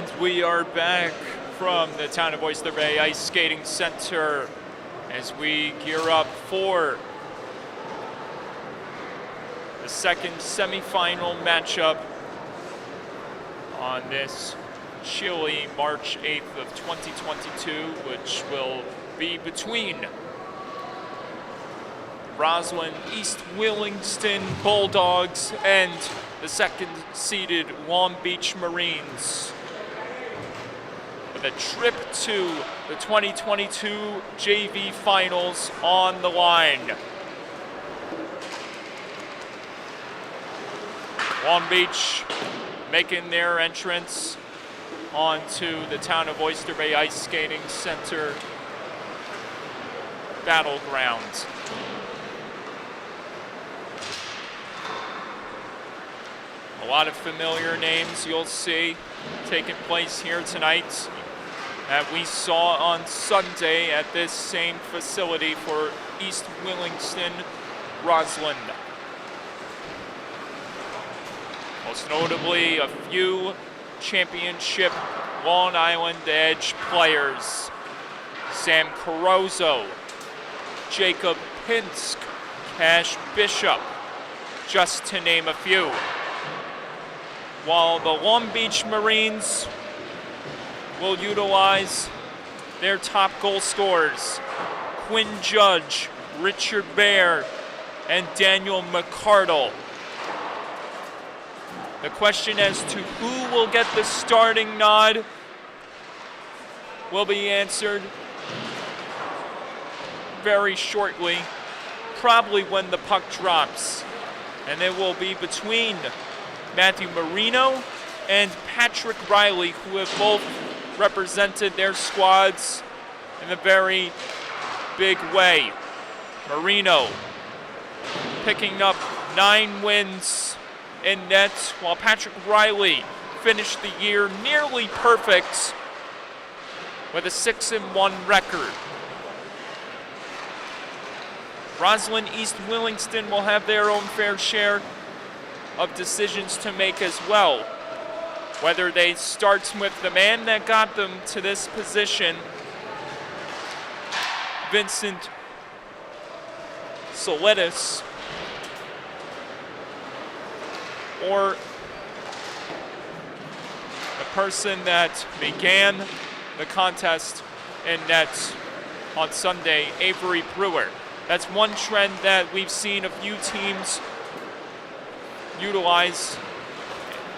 And we are back from the Town of Oyster Bay Ice Skating Center as we gear up for the second semifinal matchup on this chilly March 8th of 2022, which will be between Roslyn East Williston Bulldogs and the second-seeded Long Beach Marines, with a trip to the 2022 JV Finals on the line. Long Beach making their entrance onto the Town of Oyster Bay Ice Skating Center battleground. A lot of familiar names you'll see taking place here tonight that we saw on Sunday at this same facility for East Williston, Roslyn. Most notably, a few championship Long Island Edge players. Sam Carozzo, Jacob Pinsk, Cash Bishop, just to name a few. While the Long Beach Marines will utilize their top goal scorers, Quinn Judge, Richard Baer, and Daniel McCardle. The question as to who will get the starting nod will be answered very shortly, probably when the puck drops. And it will be between Matthew Marino and Patrick Riley, who have both represented their squads in a very big way. Marino picking up 9 wins in net, while Patrick Riley finished the year nearly perfect with a 6-1 record. Roslyn East Williston will have their own fair share of decisions to make as well. Whether they start with the man that got them to this position, Vincent Solitis, or the person that began the contest in net on Sunday, Avery Brewer. That's one trend that we've seen a few teams utilize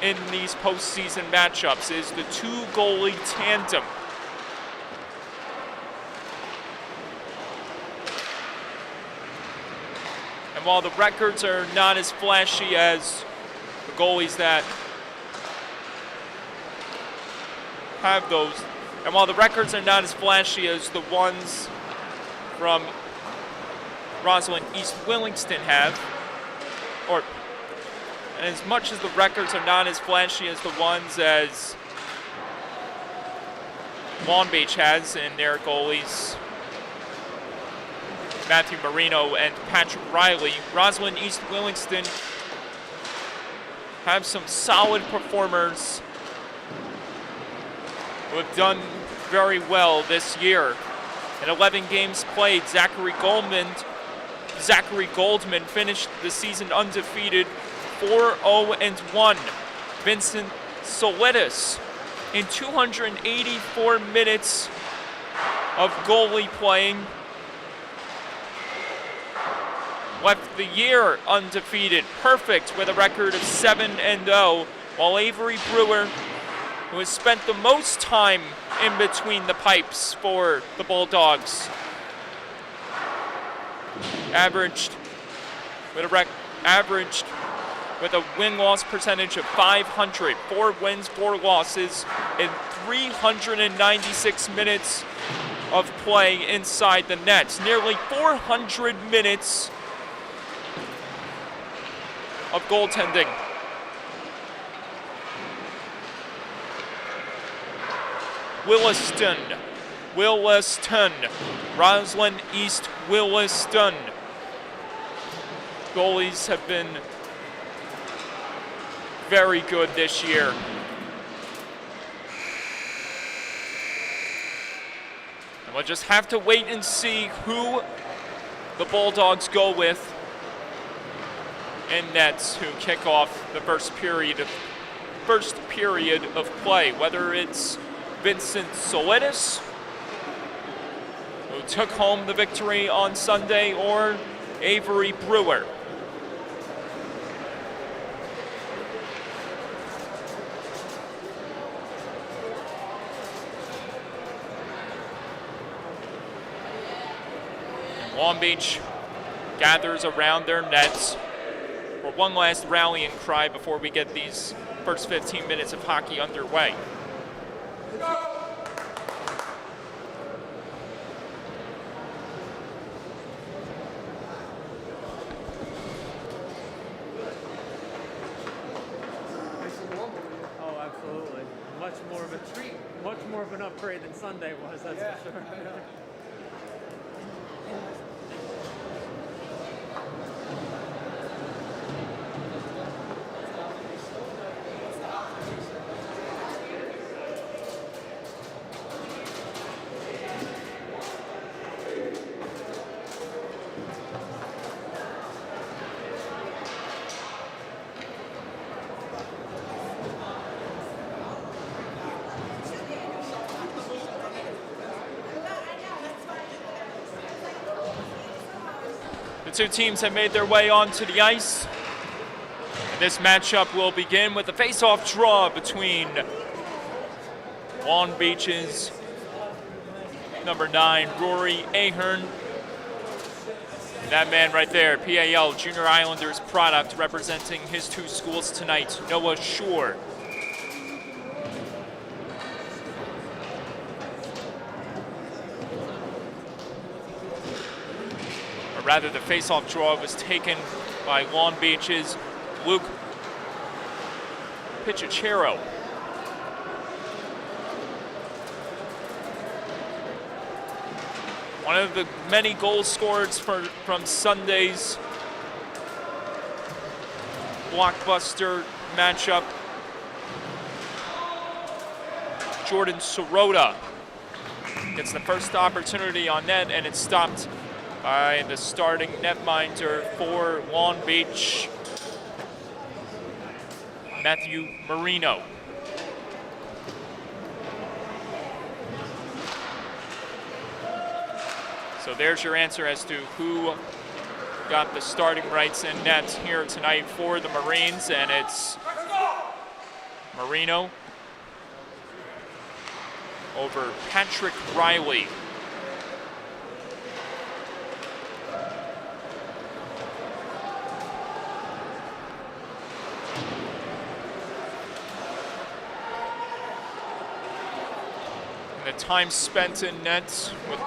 in these postseason matchups, is the 2-goalie tandem. And while the records are not as flashy as the goalies that have those, and while the records are not as flashy as the ones from Roslyn East Williston have, and as much as the records are not as flashy as the ones as Long Beach has in their goalies, Matthew Marino and Patrick Riley, Roslyn East Williston have some solid performers who have done very well this year. In 11 games played, Zachary Goldman finished the season undefeated, 4-0-1. Vincent Solitis, in 284 minutes of goalie playing, left the year undefeated, perfect, with a record of 7-0, while Avery Brewer, who has spent the most time in between the pipes for the Bulldogs, averaged with a win-loss percentage of .500, 4 wins, 4 losses in 396 minutes of play inside the nets. Nearly 400 minutes of goaltending. Williston, Roslyn East Williston. Goalies have been very good this year. We'll just have to wait and see who the Bulldogs go with in nets who kick off the first period of play, whether it's Vincent Solitis, who took home the victory on Sunday, or Avery Brewer. Long Beach gathers around their nets for one last rallying cry before we get these first 15 minutes of hockey underway. Oh, absolutely. Much more of a treat, much more of an upgrade than Sunday was, that's for sure. The two teams have made their way onto the ice. And this matchup will begin with a face-off draw between Long Beach's number 9, Rory Ahern. And that man right there, PAL, Junior Islanders product, representing his two schools tonight, Noah Shore. Rather, the face-off draw was taken by Long Beach's Luke Pichicero. One of the many goal scorers from Sunday's blockbuster matchup, Jordan Sirota gets the first opportunity on net, and it's stopped by the starting netminder for Long Beach, Matthew Marino. So there's your answer as to who got the starting rights in net here tonight for the Marines, and it's Marino over Patrick Riley. The time spent in net with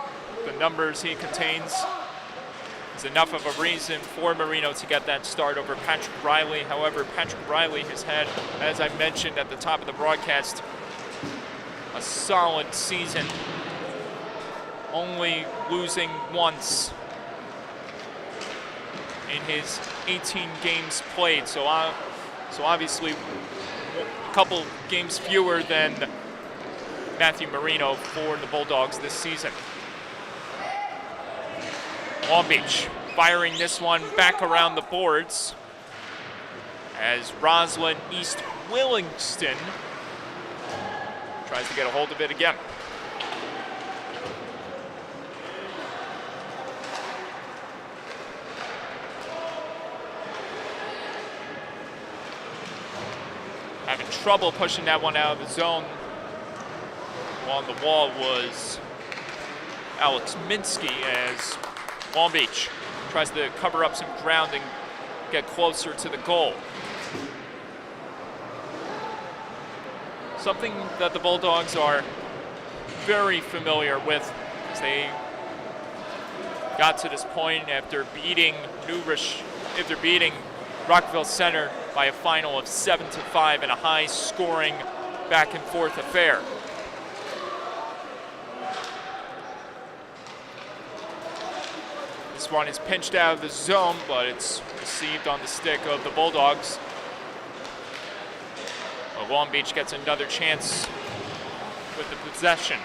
the numbers he contains is enough of a reason for Marino to get that start over Patrick Riley. However, Patrick Riley has had, as I mentioned at the top of the broadcast, a solid season, only losing once in his 18 games played. So obviously a couple games fewer than Matthew Marino for the Bulldogs this season. Long Beach firing this one back around the boards as Roslyn East Williston tries to get a hold of it again. Having trouble pushing that one out of the zone. On the wall was Alex Minsky as Long Beach tries to cover up some ground and get closer to the goal. Something that the Bulldogs are very familiar with, as they got to this point after beating Rockville Center by a final of 7-5 in a high-scoring back-and-forth affair. This one is pinched out of the zone, but it's received on the stick of the Bulldogs. Well, Long Beach gets another chance with the possession.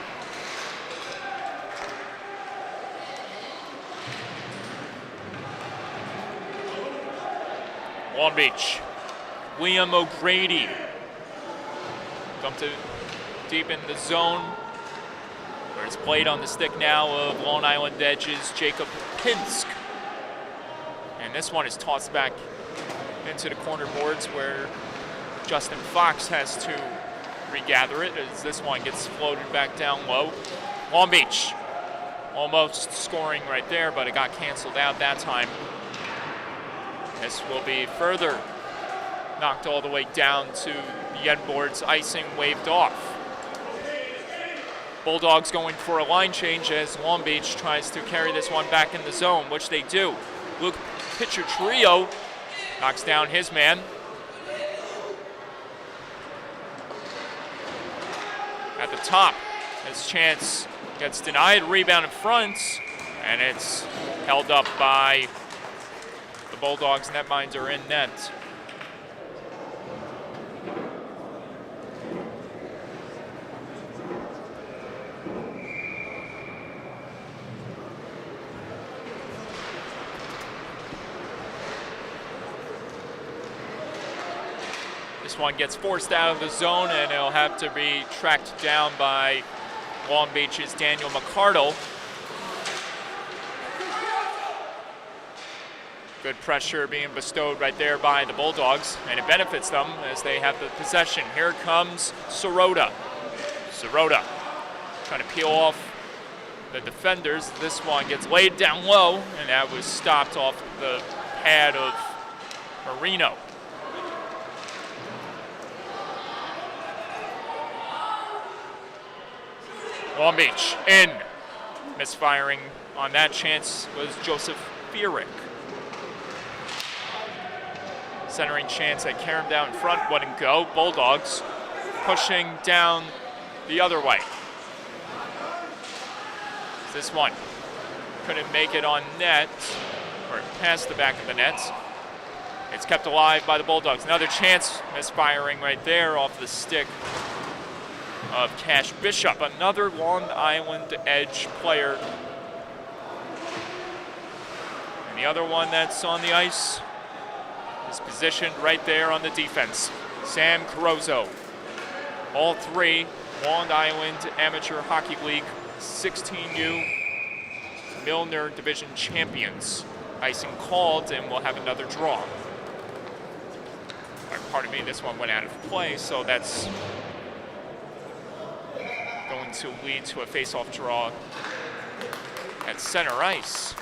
Long Beach. Liam O'Grady. Dumped it deep in the zone, where it's played on the stick now of Long Island Edge's Jacob Pinsk. And this one is tossed back into the corner boards where Justin Fox has to regather it as this one gets floated back down low. Long Beach almost scoring right there, but it got canceled out that time. This will be further knocked all the way down to the end boards, icing waved off. Bulldogs going for a line change as Long Beach tries to carry this one back in the zone, which they do. Luke Picciotrio knocks down his man. At the top, as Chance gets denied, rebound in front, and it's held up by the Bulldogs. Netminder in net. This one gets forced out of the zone, and it'll have to be tracked down by Long Beach's Daniel McCardle. Good pressure being bestowed right there by the Bulldogs, and it benefits them as they have the possession. Here comes Sirota. Sirota trying to peel off the defenders. This one gets laid down low, and that was stopped off the pad of Marino. Long Beach in. Misfiring on that chance was Joseph Fierick. Centering chance at Karam down in front, wouldn't go. Bulldogs pushing down the other way. This one couldn't make it on net, or past the back of the net. It's kept alive by the Bulldogs. Another chance, misfiring right there off the stick of Cash Bishop, another Long Island Edge player. And the other one that's on the ice is positioned right there on the defense, Sam Carozzo. All three Long Island Amateur Hockey League 16U Milner Division champions. Icing called, and we'll have another draw. Or, pardon me, this one went out of play, so that's going to lead to a face-off draw at center ice.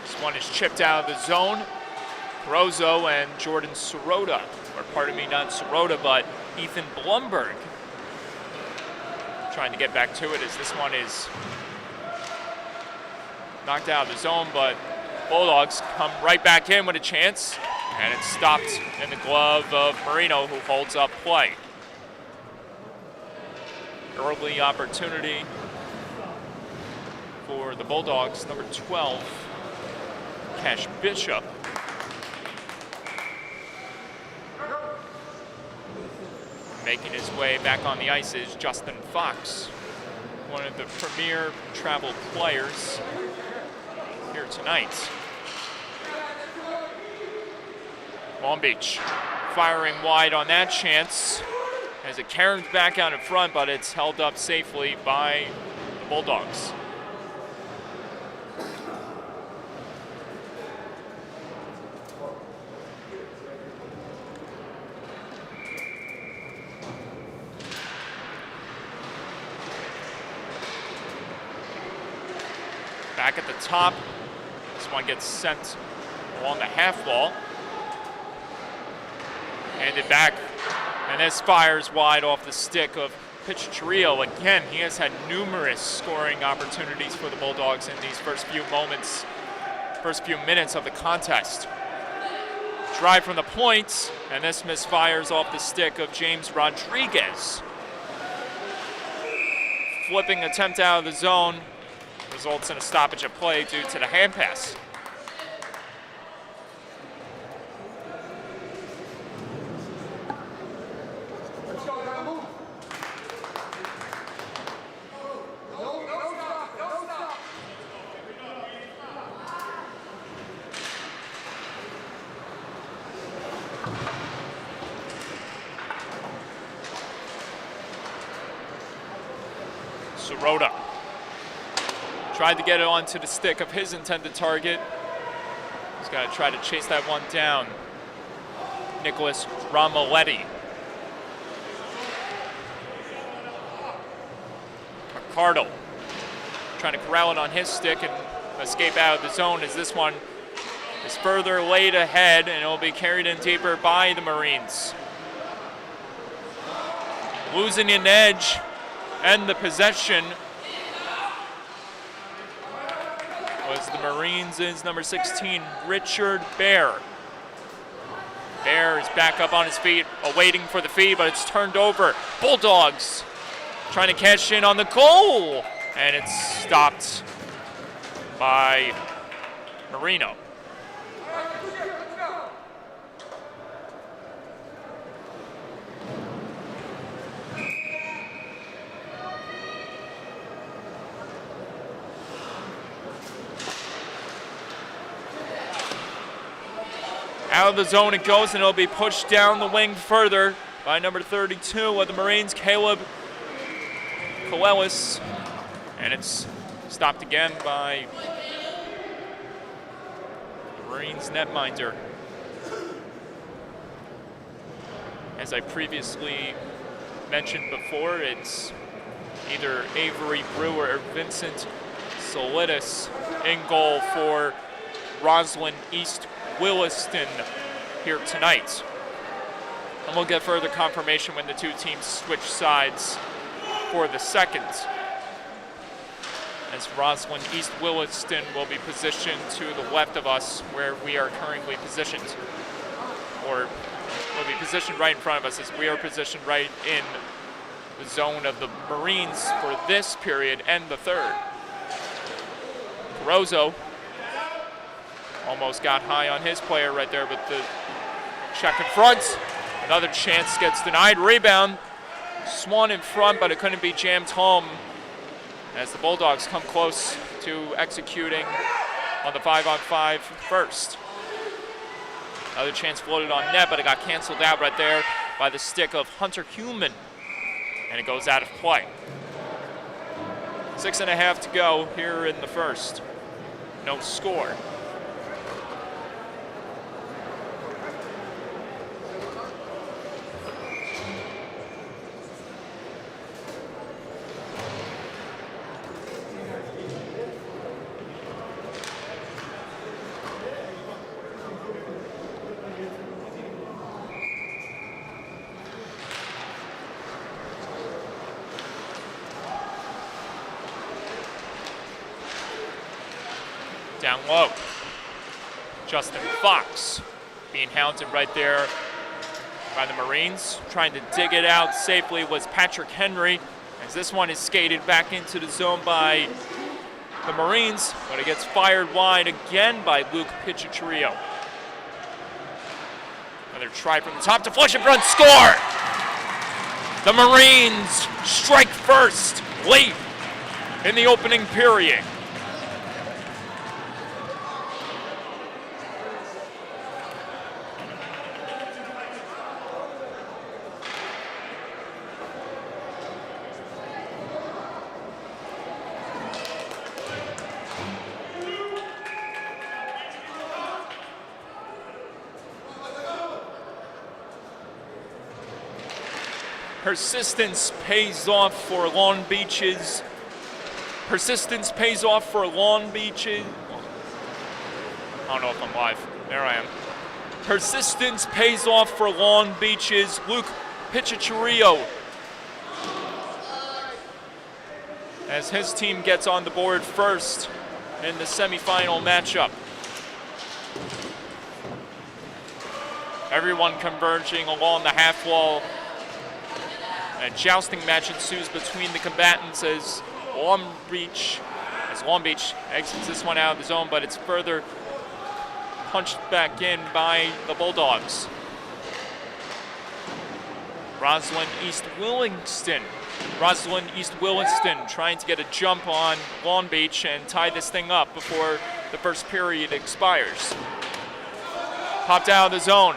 This one is chipped out of the zone. Carozzo and Jordan Sirota, or pardon me, not Sirota, but Ethan Blumberg trying to get back to it as this one is knocked out of the zone, but Bulldogs come right back in with a chance, and it's stopped in the glove of Marino, who holds up play. Early opportunity for the Bulldogs, number 12, Cash Bishop. Making his way back on the ice is Justin Fox, one of the premier travel players here tonight. Long Beach firing wide on that chance as it carries back out in front, but it's held up safely by the Bulldogs. Back at the top, this one gets sent along the half wall. Handed back, and this fires wide off the stick of Picciotrio. Again, he has had numerous scoring opportunities for the Bulldogs in these first few minutes of the contest. Drive from the point, and this misfires off the stick of James Rodriguez. Flipping attempt out of the zone results in a stoppage of play due to the hand pass. Sirota tried to get it onto the stick of his intended target. He's got to try to chase that one down. Nicholas Ramoletti. Ricardo trying to corral it on his stick and escape out of the zone as this one is further laid ahead, and it will be carried in deeper by the Marines. Losing an edge and the possession was the Marines' number 16, Richard Bear. Bear is back up on his feet, awaiting for the feed, but it's turned over. Bulldogs trying to cash in on the goal, and it's stopped by Marino. Out of the zone it goes, and it'll be pushed down the wing further by number 32 of the Marines, Caleb Coelis. And it's stopped again by the Marines netminder. As I previously mentioned before, it's either Avery Brewer or Vincent Solidis in goal for Roslyn East Williston here tonight. And we'll get further confirmation when the two teams switch sides for the second. As Roslyn East Williston will be positioned to the left of us where we are currently positioned. Or will be positioned right in front of us as we are positioned right in the zone of the Marines for this period and the third. Carozzo almost got high on his player right there, but the check in front. Another chance gets denied. Rebound. Swan in front, but it couldn't be jammed home as the Bulldogs come close to executing on the 5-on-5 first. Another chance floated on net, but it got canceled out right there by the stick of Hunter Heumann, and it goes out of play. 6.5 to go here in the first. No score. Down low. Justin Fox being hounded right there by the Marines. Trying to dig it out safely was Patrick Henry, as this one is skated back into the zone by the Marines, but it gets fired wide again by Luke Pichitrio. Another try from the top, deflection front, score! The Marines strike first late in the opening period. Persistence pays off for Long Beach's. Persistence pays off for Long Beach's. I don't know if I'm live. There I am. Persistence pays off for Long Beach's Luke Pichitrio, as his team gets on the board first in the semifinal matchup. Everyone converging along the half wall. A jousting match ensues between the combatants as Long Beach exits this one out of the zone, but it's further punched back in by the Bulldogs. Roslyn East Williston trying to get a jump on Long Beach and tie this thing up before the first period expires. Popped out of the zone.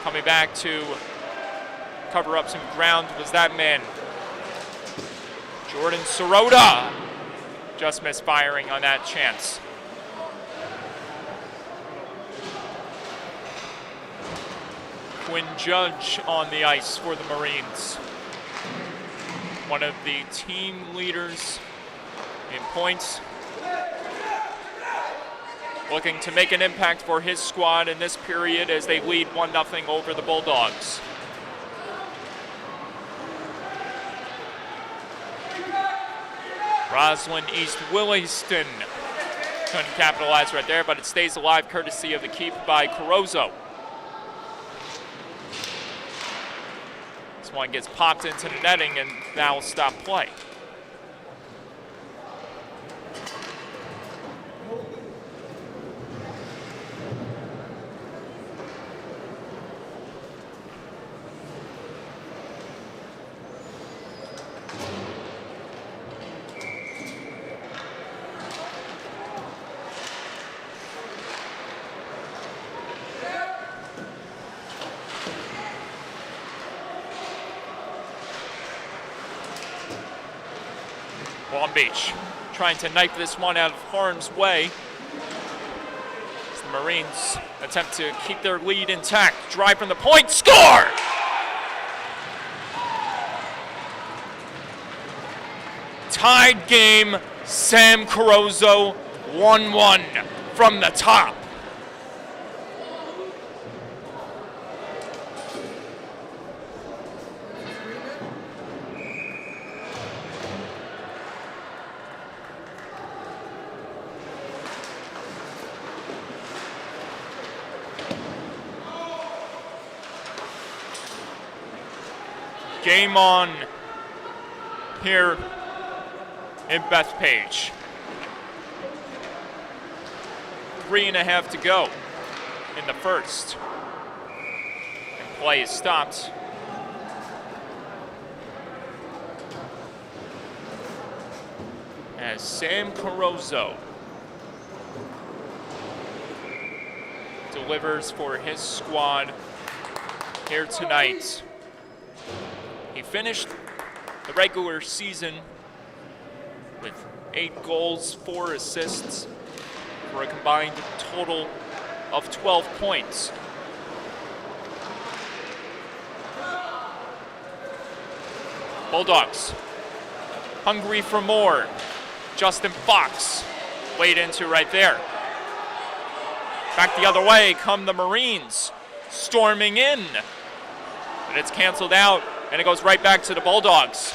Coming back to cover up some ground was that man, Jordan Sirota. Just misfiring on that chance. Quinn Judge on the ice for the Marines. One of the team leaders in points. Looking to make an impact for his squad in this period as they lead 1-0 over the Bulldogs. Roslyn East Williston couldn't capitalize right there, but it stays alive courtesy of the keep by Carozzo. This one gets popped into the netting and now will stop play. Long Beach trying to knife this one out of harm's way. As the Marines attempt to keep their lead intact. Drive from the point, score! Tied game, Sam Carozzo, 1-1 from the top. Game on here in Bethpage. 3.5 to go in the first. And play is stopped. As Sam Carozzo delivers for his squad here tonight. He finished the regular season with 8 goals, 4 assists, for a combined total of 12 points. Bulldogs, hungry for more. Justin Fox laid into right there. Back the other way come the Marines, storming in. But it's canceled out. And it goes right back to the Bulldogs.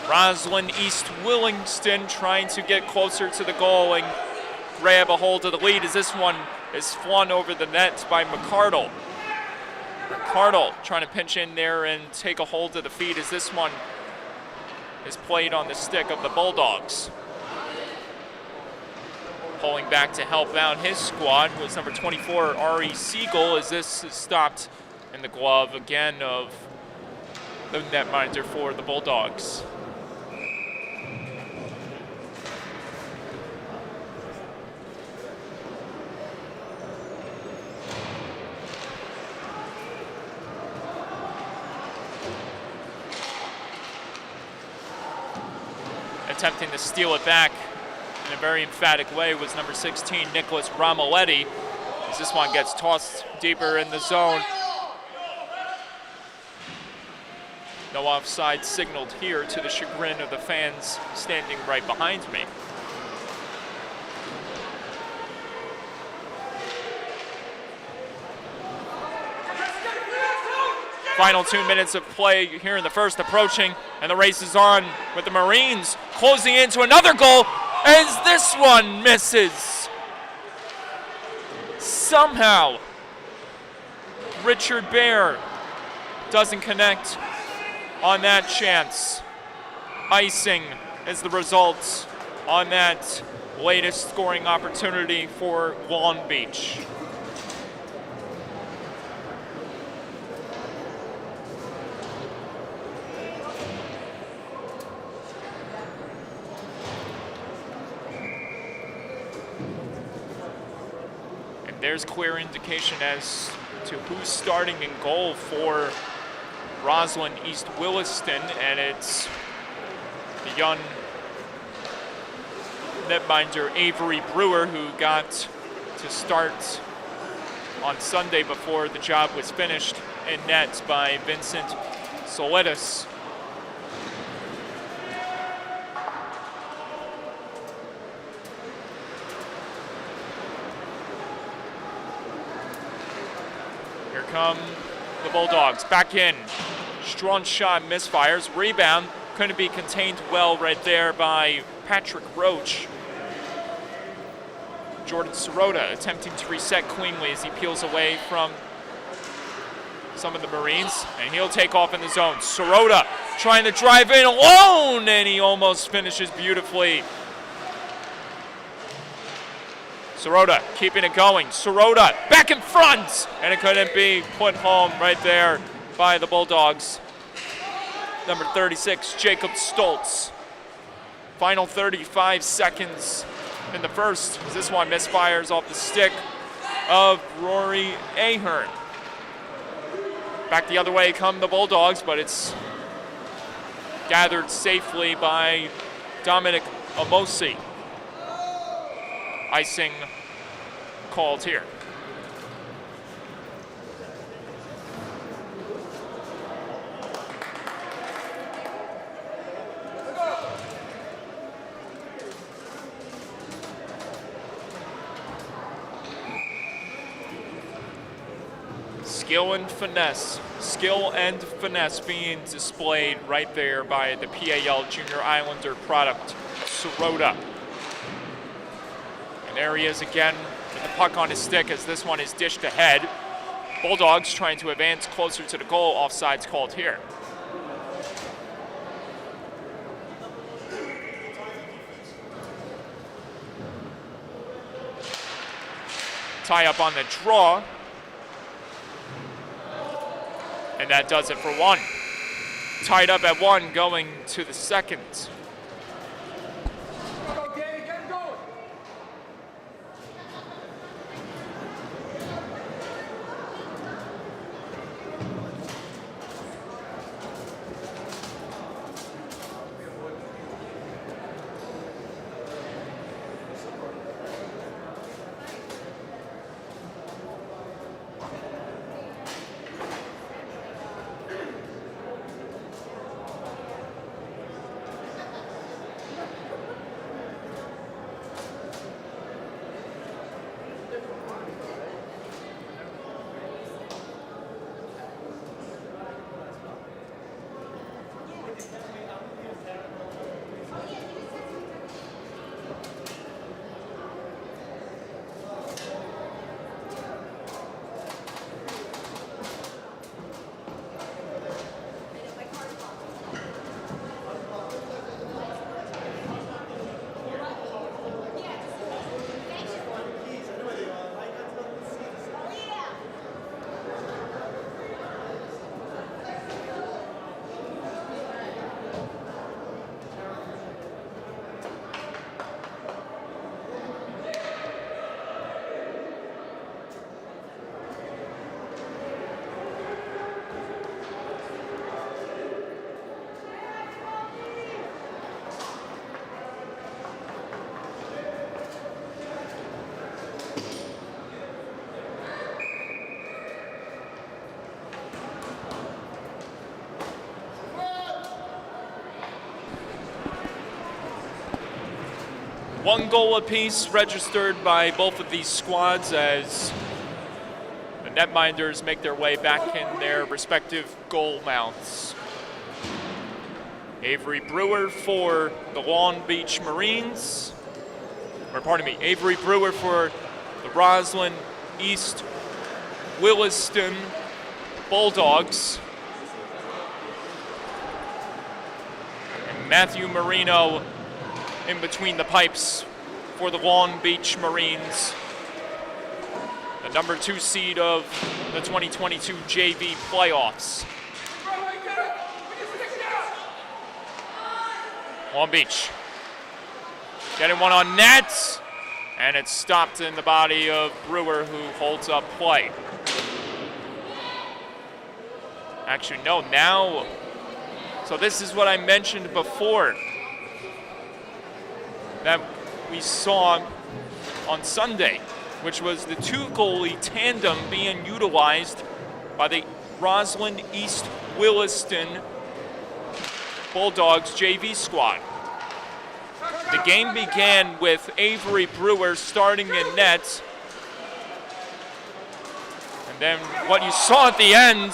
Roslyn East Williston trying to get closer to the goal and grab a hold of the lead as this one is flung over the net by McCardle. McCardle trying to pinch in there and take a hold of the feet as this one is played on the stick of the Bulldogs. Pulling back to help out his squad was number 24, Ari Siegel, as this is stopped in the glove again of the netminder for the Bulldogs. Attempting to steal it back in a very emphatic way was number 16, Nicholas Ramoletti, as this one gets tossed deeper in the zone. No offside signaled here, to the chagrin of the fans standing right behind me. Final 2 minutes of play here in the first approaching, and the race is on with the Marines closing into another goal as this one misses. Somehow, Richard Bear doesn't connect on that chance. Icing is the result on that latest scoring opportunity for Long Beach. And There's clear indication as to who's starting in goal for Roslyn East Williston, and it's the young netminder Avery Brewer, who got to start on Sunday before the job was finished in net by Vincent Soledis. Here come the Bulldogs back in. Strong shot, misfires. Rebound couldn't be contained well right there by Patrick Roach. Jordan Sirota attempting to reset cleanly as he peels away from some of the Marines, and he'll take off in the zone. Sirota trying to drive in alone, and he almost finishes beautifully. Sirota keeping it going. Sirota back in front, and it couldn't be put home right there by the Bulldogs. Number 36, Jacob Stoltz. Final 35 seconds in the first, as this one misfires off the stick of Rory Ahern. Back the other way come the Bulldogs, but it's gathered safely by Dominic Amosi. Icing called here. Skill and finesse being displayed right there by the PAL Junior Islander product, Sirota. And there he is again with the puck on his stick as this one is dished ahead. Bulldogs trying to advance closer to the goal. Offsides called here. Tie up on the draw. And that does it for one. Tied up at one going to the second. One goal apiece registered by both of these squads as the netminders make their way back in their respective goal mounts. Avery Brewer for the Long Beach Marines, Avery Brewer for the Roslyn East Williston Bulldogs. And Matthew Marino in between the pipes for the Long Beach Marines, the number 2 seed of the 2022 JV playoffs. Long Beach getting one on net, And it's stopped in the body of Brewer, who holds up play. Actually, no, now. So this is what I mentioned before that we saw on Sunday, which was the two goalie tandem being utilized by the Roslyn East Williston Bulldogs JV squad. The game began with Avery Brewer starting in net. And then what you saw at the end,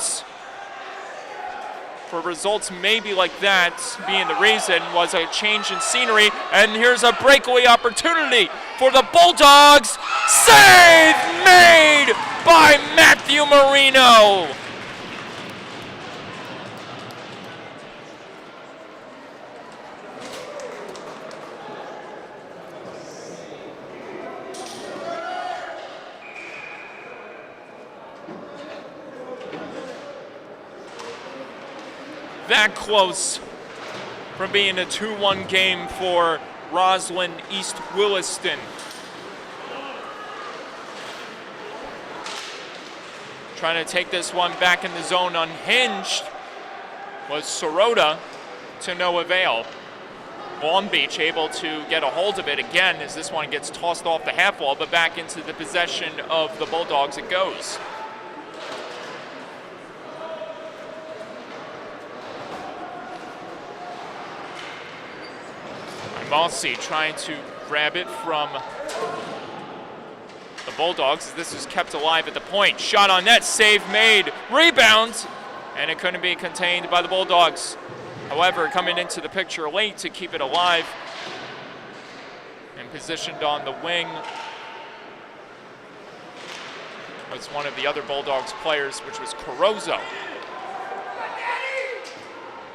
for results maybe like that being the reason, was a change in scenery. And here's a breakaway opportunity for the Bulldogs. Save made by Matthew Marino. That close from being a 2-1 game for Roslyn East Williston. Trying to take this one back in the zone unhinged was Sirota, to no avail. Long Beach able to get a hold of it again as this one gets tossed off the half wall, but back into the possession of the Bulldogs it goes. Mossy trying to grab it from the Bulldogs. This is kept alive at the point. Shot on net, save made, rebound, and it couldn't be contained by the Bulldogs. However, coming into the picture late to keep it alive and positioned on the wing was one of the other Bulldogs players, which was Carozzo.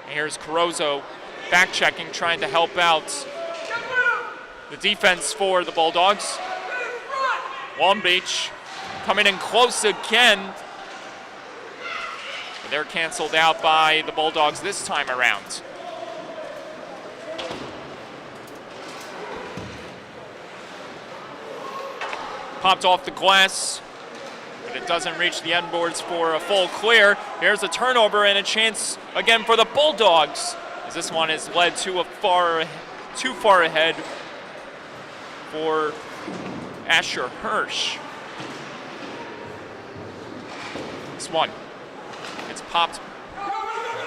And here's Carozzo back checking, trying to help out the defense for the Bulldogs. Long Beach coming in close again. But they're canceled out by the Bulldogs this time around. Popped off the glass, but it doesn't reach the end boards for a full clear. Here's a turnover and a chance again for the Bulldogs, as this one is led too far ahead for NYIHSHL. This one, it's popped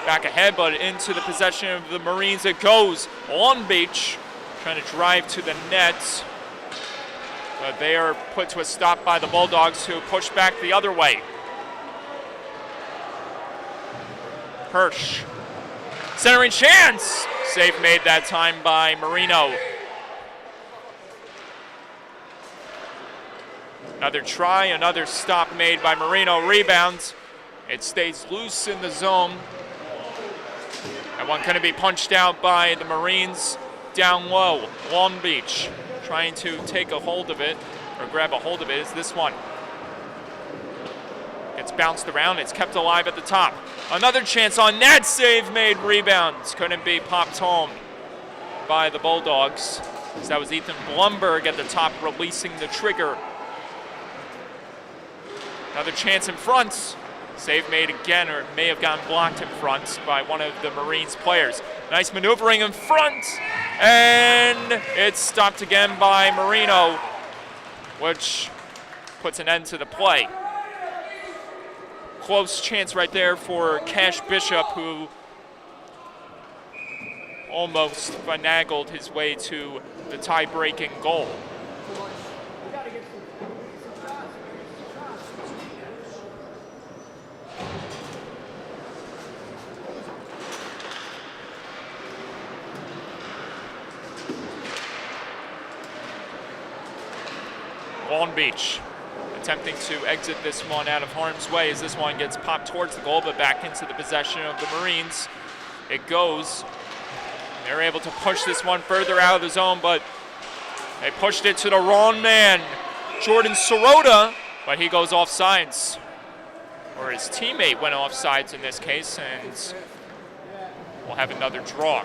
back ahead, but into the possession of the Marines it goes. Long Beach trying to drive to the net, but they are put to a stop by the Bulldogs, who push back the other way. Hirsch, centering chance. Save made that time by Marino. Another try, another stop made by Marino. Rebounds. It stays loose in the zone. That one couldn't be punched out by the Marines down low. Long Beach trying to take a hold of it, or grab a hold of it, is this one. It's bounced around, it's kept alive at the top. Another chance on net, save made, rebounds. Couldn't be popped home by the Bulldogs. So that was Ethan Blumberg at the top, releasing the trigger. Another chance in front. Save made again, or it may have gotten blocked in front by one of the Marines players. Nice maneuvering in front, and it's stopped again by Marino, which puts an end to the play. Close chance right there for Cash Bishop, who almost finagled his way to the tie-breaking goal. Long Beach attempting to exit this one out of harm's way as this one gets popped towards the goal, but back into the possession of the Marines it goes. They're able to push this one further out of the zone, but they pushed it to the wrong man, Jordan Sirota, but he goes offsides. Or his teammate went offsides in this case, and we'll have another draw.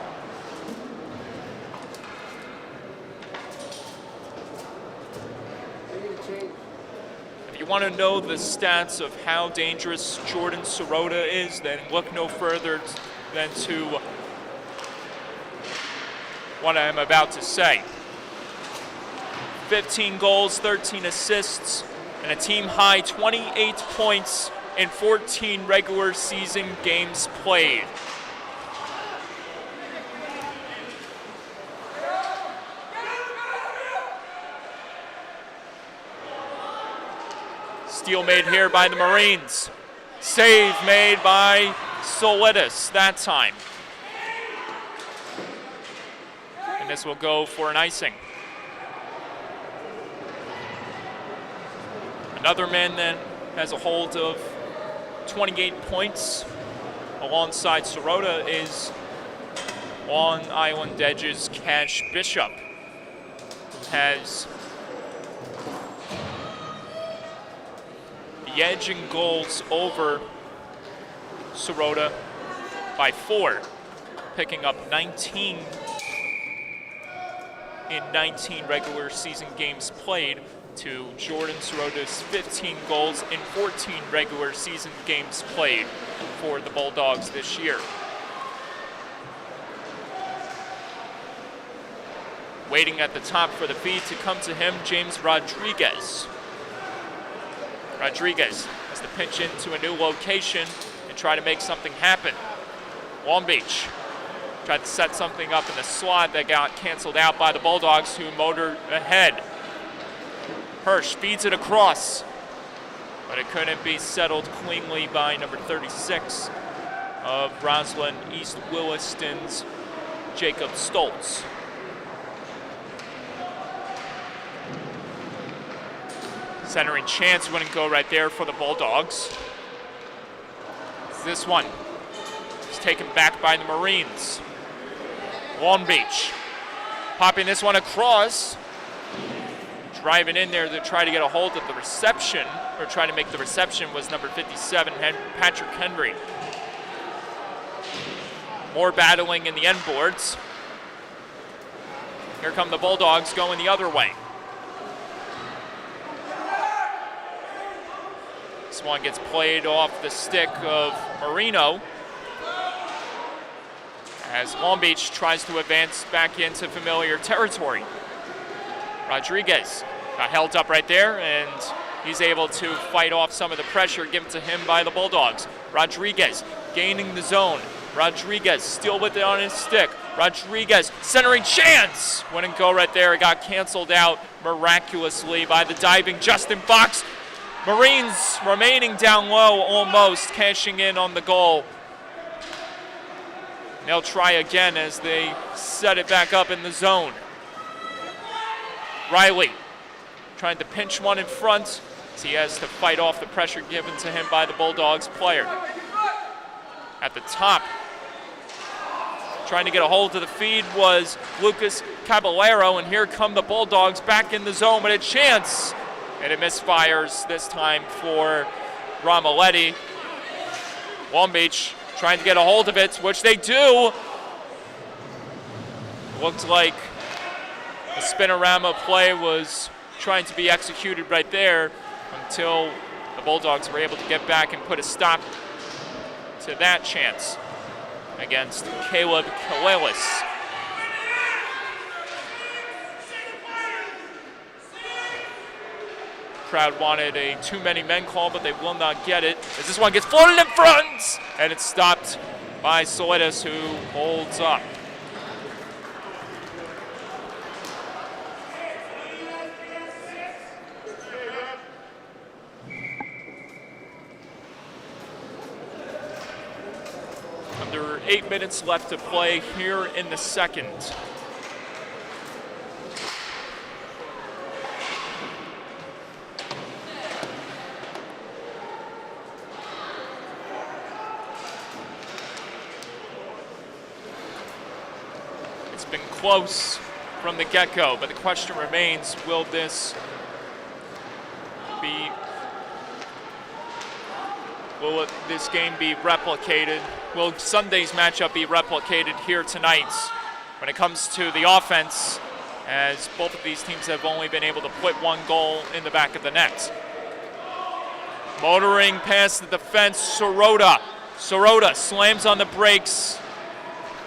If you want to know the stats of how dangerous Jordan Sirota is, then look no further than to what I am about to say. 15 goals, 13 assists, and a team-high 28 points in 14 regular season games played. Steal made here by the Marines. Save made by Solidus that time. And this will go for an icing. Another man then has a hold of 28 points alongside Sirota is on Island Edge's Cash Bishop, who has the edge in goals over Sirota by 4, picking up 19 in 19 regular season games played to Jordan Sirota's 15 goals in 14 regular season games played for the Bulldogs this year. Waiting at the top for the feed to come to him, James Rodriguez. Rodriguez has to pinch into a new location and try to make something happen. Long Beach tried to set something up in the slot that got canceled out by the Bulldogs, who motored ahead. Hirsch feeds it across, but it couldn't be settled cleanly by number 36 of Roslyn East Williston's Jacob Stoltz. Centering chance wouldn't go right there for the Bulldogs. This one is taken back by the Marines. Long Beach popping this one across. Driving in there to try to get a hold of the reception, or try to make the reception, was number 57, Patrick Henry. More battling in the end boards. Here come the Bulldogs going the other way. This one gets played off the stick of Marino as Long Beach tries to advance back into familiar territory. Rodriguez got held up right there, and he's able to fight off some of the pressure given to him by the Bulldogs. Rodriguez gaining the zone. Rodriguez still with it on his stick. Rodriguez centering chance. Wouldn't go right there. It got canceled out miraculously by the diving Justin Fox. Marines remaining down low, almost cashing in on the goal. They'll try again as they set it back up in the zone. Riley trying to pinch one in front as he has to fight off the pressure given to him by the Bulldogs player. At the top, trying to get a hold of the feed was Lucas Caballero, and here come the Bulldogs back in the zone with a chance. And it misfires this time for Romaletti. Long Beach trying to get a hold of it, which they do. Looked like the spinorama play was trying to be executed right there until the Bulldogs were able to get back and put a stop to that chance against Caleb Kalelis. Crowd wanted a too many men call, but they will not get it as this one gets floated in front, and it's stopped by Solidus, who holds up. Under 8 minutes left to play here in the second. It's been close from the get-go, but the question remains, will this game be replicated? Will Sunday's matchup be replicated here tonight when it comes to the offense as both of these teams have only been able to put one goal in the back of the net. Motoring past the defense, Sirota. Sirota slams on the brakes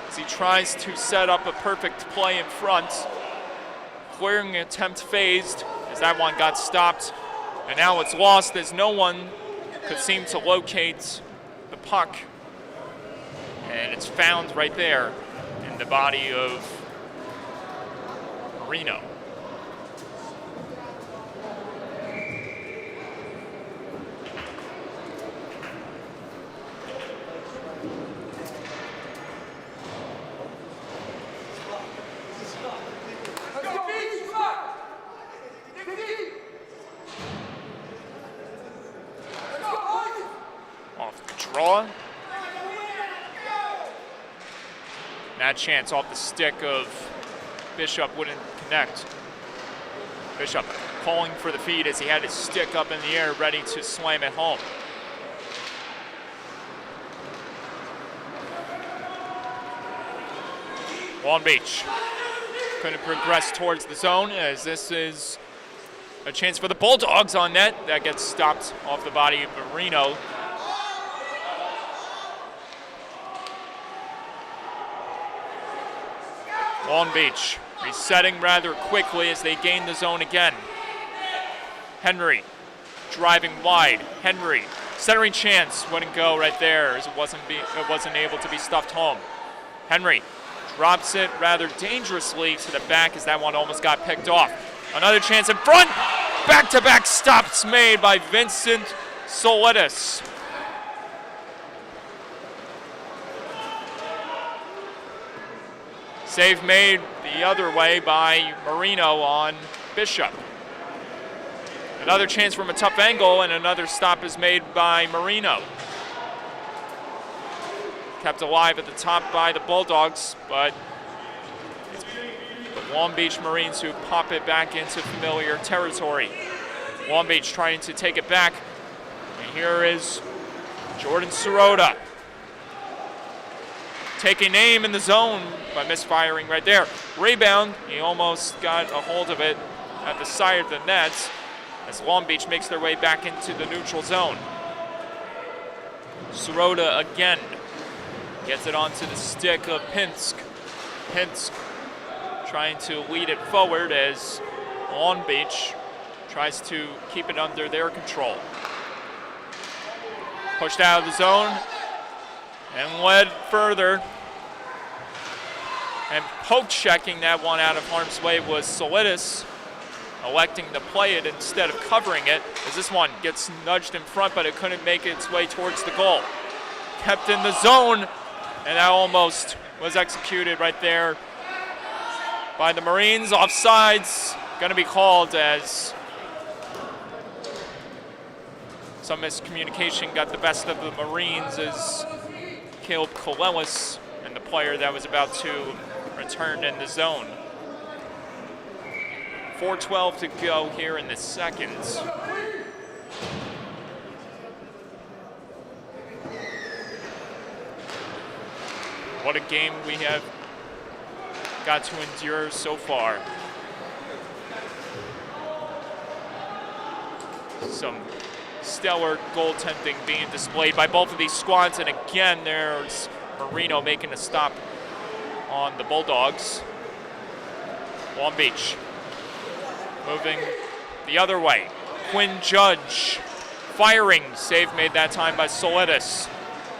as he tries to set up a perfect play in front. Clearing attempt phased as that one got stopped. And now it's lost as no one could seem to locate the puck. And it's found right there in the body of Marino. Off the draw. That chance off the stick of Bishop wouldn't connect. Bishop calling for the feed as he had his stick up in the air, ready to slam it home. Long Beach couldn't progress towards the zone as this is a chance for the Bulldogs on net. That gets stopped off the body of Marino. Long Beach resetting rather quickly as they gain the zone again. Henry driving wide. Henry centering chance wouldn't go right there as it wasn't able to be stuffed home. Henry drops it rather dangerously to the back as that one almost got picked off. Another chance in front. Back-to-back stops made by Vincent Solitis. Save made the other way by Marino on Bishop. Another chance from a tough angle, and another stop is made by Marino. Kept alive at the top by the Bulldogs, but it's the Long Beach Marines who pop it back into familiar territory. Long Beach trying to take it back, and here is Jordan Sirota. Taking aim in the zone by misfiring right there. Rebound, he almost got a hold of it at the side of the net as Long Beach makes their way back into the neutral zone. Sirota again gets it onto the stick of Pinsk. Pinsk trying to lead it forward as Long Beach tries to keep it under their control. Pushed out of the zone and led further. And poke checking that one out of harm's way was Solitis, electing to play it instead of covering it, as this one gets nudged in front, but it couldn't make its way towards the goal. Kept in the zone, and that almost was executed right there by the Marines. Offsides, gonna be called as some miscommunication got the best of the Marines as Caleb Colelis and the player that was about to return in the zone. 4:12 to go here in the second. What a game we have got to endure so far. Some stellar goaltending being displayed by both of these squads, and again there's Marino making a stop on the Bulldogs. Long Beach moving the other way. Quinn Judge firing. Save made that time by Solitis.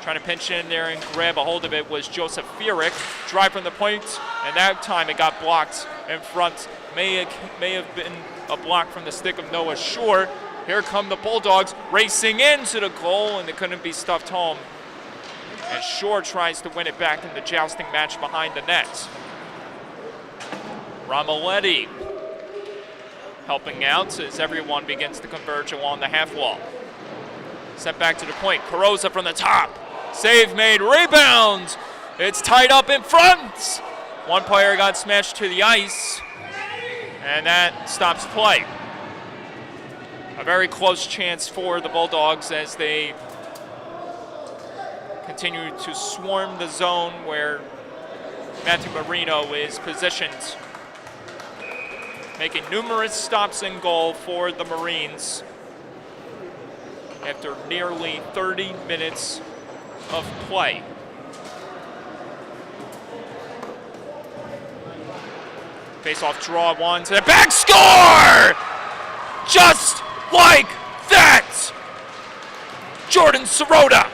Trying to pinch in there and grab a hold of it was Joseph Fierick. Drive from the point, and that time it got blocked in front. May have been a block from the stick of Noah Shore. Here come the Bulldogs racing into the goal, and it couldn't be stuffed home. And Shore tries to win it back in the jousting match behind the net. Ramoletti helping out as everyone begins to converge along the half wall. Sent back to the point. Carosa from the top. Save made. Rebound. It's tied up in front. One player got smashed to the ice, and that stops play. A very close chance for the Bulldogs as they continue to swarm the zone where Matthew Marino is positioned. making numerous stops in goal for the Marines after nearly 30 minutes of play. Face-off draw one to the back, score! Just like that! Jordan Sirota.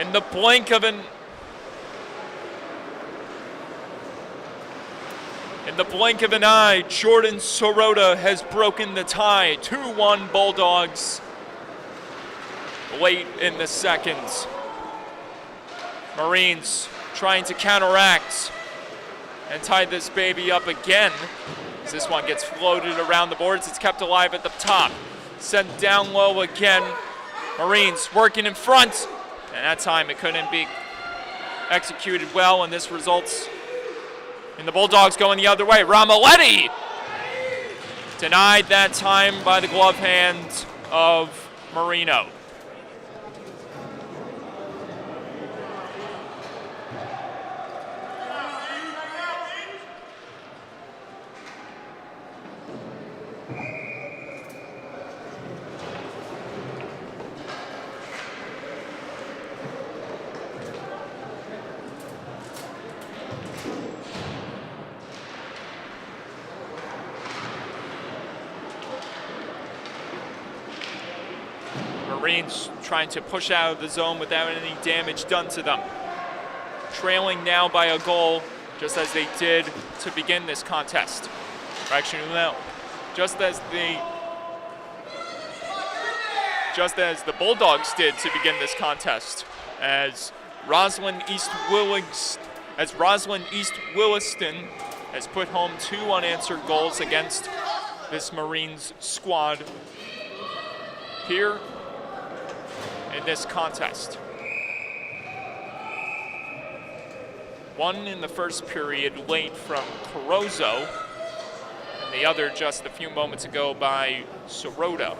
In the blink of an eye, Jordan Sirota has broken the tie. 2-1 Bulldogs late in the seconds. Marines trying to counteract and tie this baby up again. As this one gets floated around the boards, it's kept alive at the top. Sent down low again. Marines working in front. And that time it couldn't be executed well, and this results in the Bulldogs going the other way. Ramoletti denied that time by the glove hand of Marino. Marines trying to push out of the zone without any damage done to them. Trailing now by a goal, just as they did to begin this contest. Or actually, no, just as the Bulldogs did to begin this contest, as Roslyn East Williston has put home 2 unanswered goals against this Marines squad here in this contest. One in the first period late from Carozzo, and the other just a few moments ago by Sirota.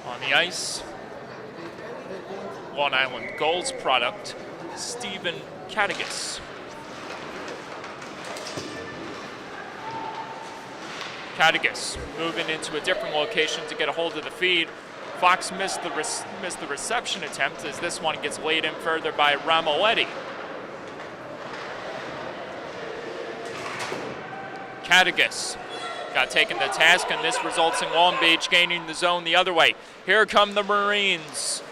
On the ice, Long Island Goals product, Stephen Katigas. Katigas moving into a different location to get a hold of the feed. Fox missed the reception attempt as this one gets laid in further by Ramoletti. Katigas got taken to task, and this results in Long Beach gaining the zone the other way. Here come the Marines,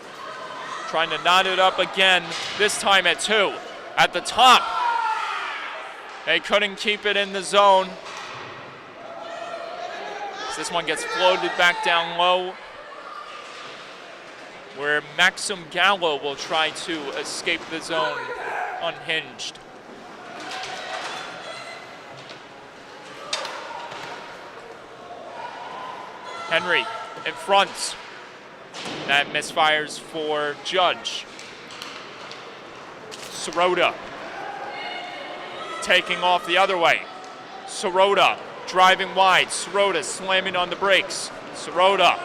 trying to knot it up again, this time at 2. At the top, they couldn't keep it in the zone. This one gets floated back down low, where Maxim Gallo will try to escape the zone unhinged. Henry in front. That misfires for Judge. Sirota taking off the other way. Sirota driving wide. Sirota slamming on the brakes. Sirota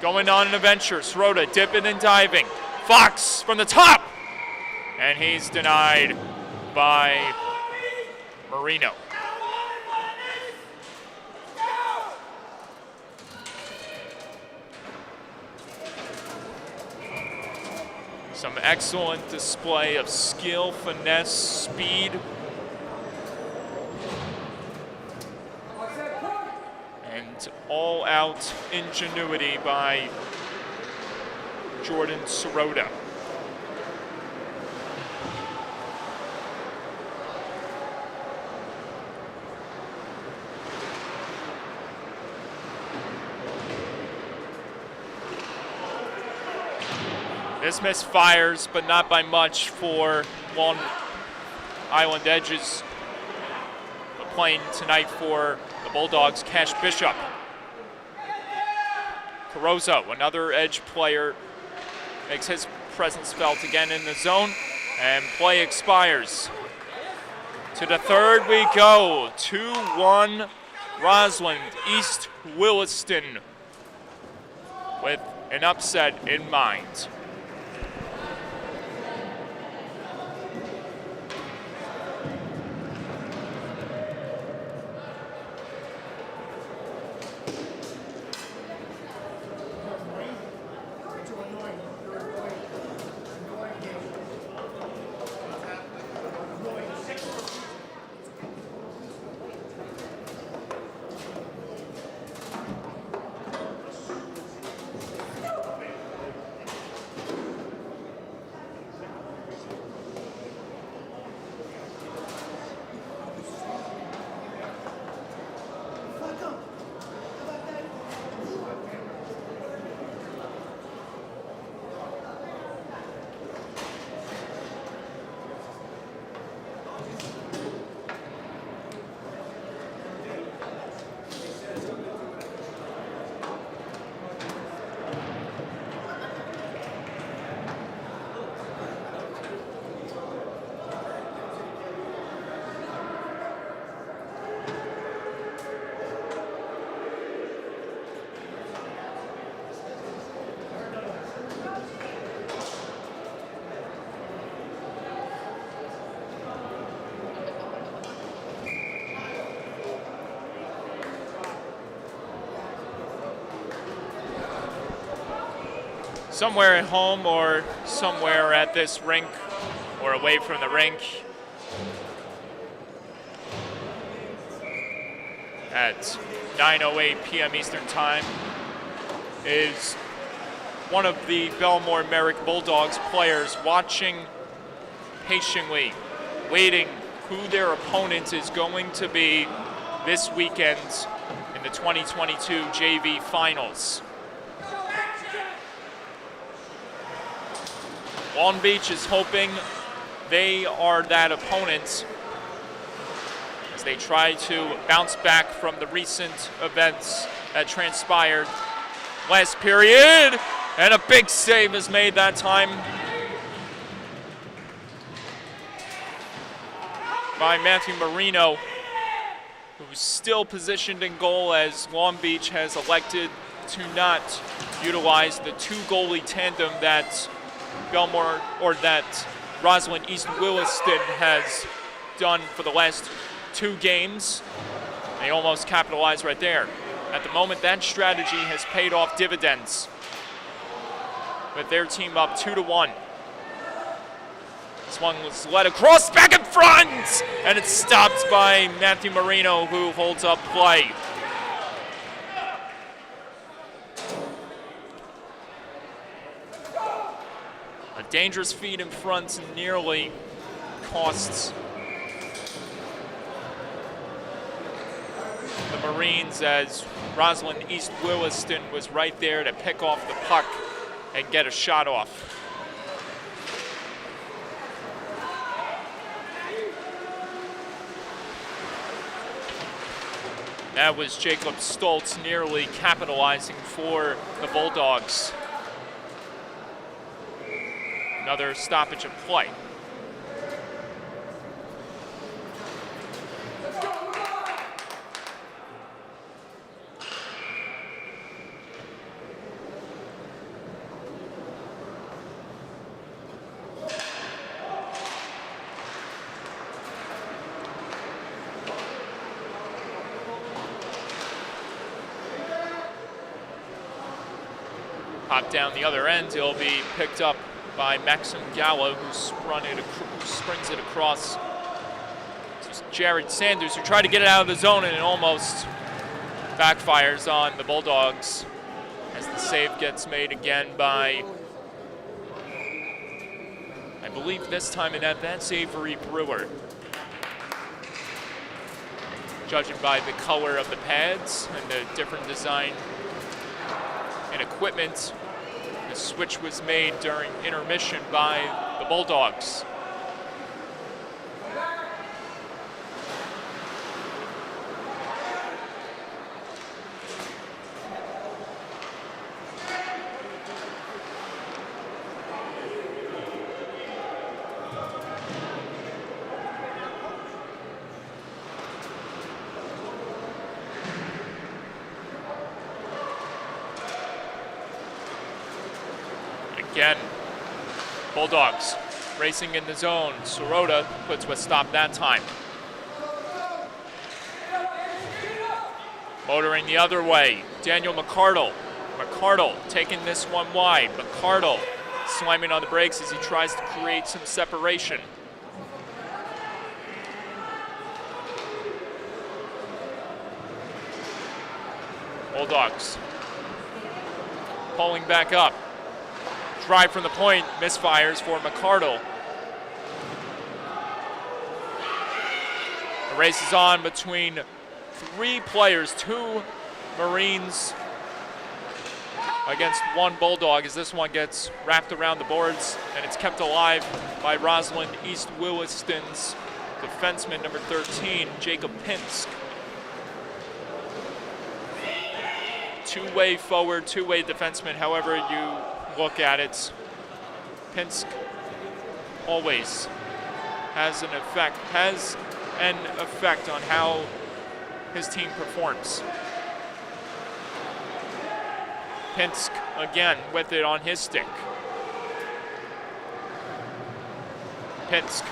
going on an adventure. Sirota dipping and diving. Fox from the top. And he's denied by Marino. Some excellent display of skill, finesse, speed. And all-out ingenuity by Jordan Sirota. This misfires, but not by much for Long Island Edges. playing tonight for the Bulldogs, Cash Bishop. Carozo, another edge player, makes his presence felt again in the zone, and play expires. To the third we go, 2-1 Roslyn, East Williston, with an upset in mind. Somewhere at home or somewhere at this rink or away from the rink at 9:08 p.m. Eastern Time is one of the Belmore Merrick Bulldogs players watching patiently, waiting who their opponent is going to be this weekend in the 2022 JV Finals. Long Beach is hoping they are that opponent as they try to bounce back from the recent events that transpired last period. And a big save is made that time by Matthew Marino, who's still positioned in goal as Long Beach has elected to not utilize the two goalie tandem that Belmore, or that Roslyn East Williston has done for the last two games. They almost capitalized right there. At the moment, that strategy has paid off dividends, with their team up 2-1. This one was led across, back in front, and it's stopped by Matthew Marino, who holds up play. A dangerous feed in front nearly costs the Marines, as Roslyn East Williston was right there to pick off the puck and get a shot off. That was Jacob Stoltz nearly capitalizing for the Bulldogs. Another stoppage of play. Pop down the other end, it'll be picked up by Maxim Gallo, who springs it across to Jared Sanders, who tried to get it out of the zone, and it almost backfires on the Bulldogs as the save gets made again by, I believe this time, and that's Avery Brewer. Judging by the color of the pads and the different design and equipment, the switch was made during intermission by the Bulldogs. Again, Bulldogs racing in the zone. Sirota puts a stop that time. Motoring the other way, Daniel McCardle. McCardle taking this one wide. McCardle slamming on the brakes as he tries to create some separation. Bulldogs pulling back up. Drive from the point, misfires for McCardle. The race is on between 3 players, 2 Marines against 1 Bulldog, as this one gets wrapped around the boards, and it's kept alive by Roslyn East Williston's defenseman, number 13, Jacob Pinsk. Two-way forward, two-way defenseman, however you look at it. Pinsk always has an effect on how his team performs. Pinsk again with it on his stick. Pinsk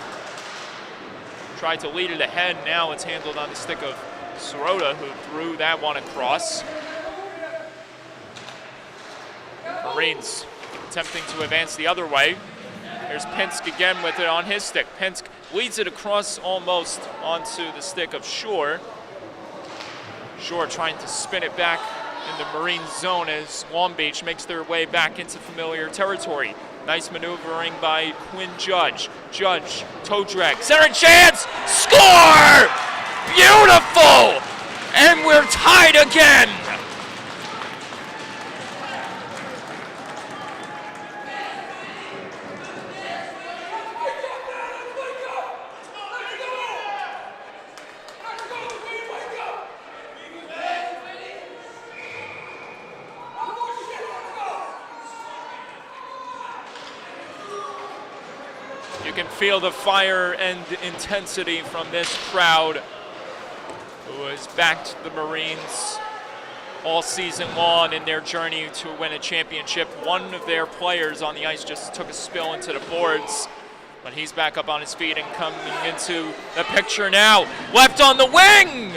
tried to lead it ahead. Now it's handled on the stick of Sirota, who threw that one across. Marines attempting to advance the other way. There's Pinsk again with it on his stick. Pinsk leads it across almost onto the stick of Shore. Shore trying to spin it back in the Marine zone as Long Beach makes their way back into familiar territory. Nice maneuvering by Quinn Judge. Judge, toe drag, center chance, score! Beautiful! And we're tied again! You can feel the fire and intensity from this crowd who has backed the Marines all season long in their journey to win a championship. One of their players on the ice just took a spill into the boards, but he's back up on his feet and coming into the picture now. Left on the wing!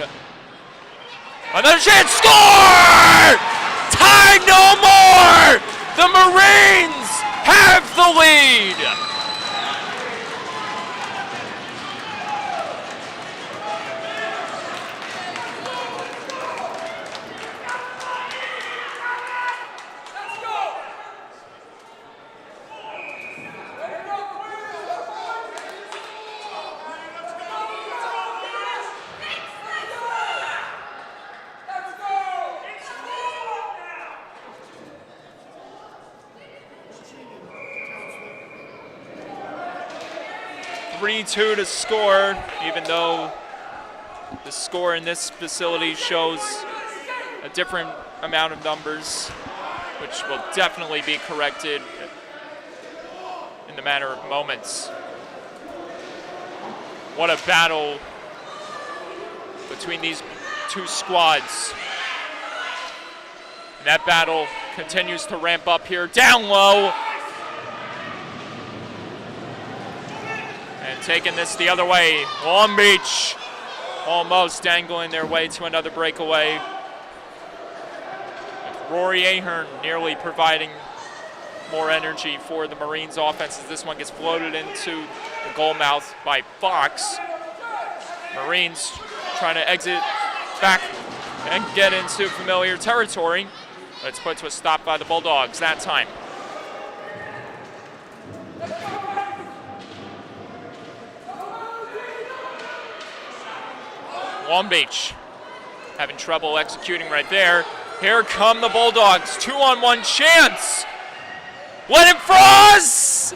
Another chance, score! Tied no more! The Marines have the lead! .3-2 to score, even though the score in this facility shows a different amount of numbers, which will definitely be corrected in the matter of moments. What a battle between these two squads. And that battle continues to ramp up here, down low. And taking this the other way, Long Beach almost dangling their way to another breakaway. Rory Ahern nearly providing more energy for the Marines offense as this one gets floated into the goal mouth by Fox. Marines trying to exit back and get into familiar territory. It's put to a stop by the Bulldogs that time. Long Beach having trouble executing right there. Here come the Bulldogs, 2-on-1 chance. Lennon Frost!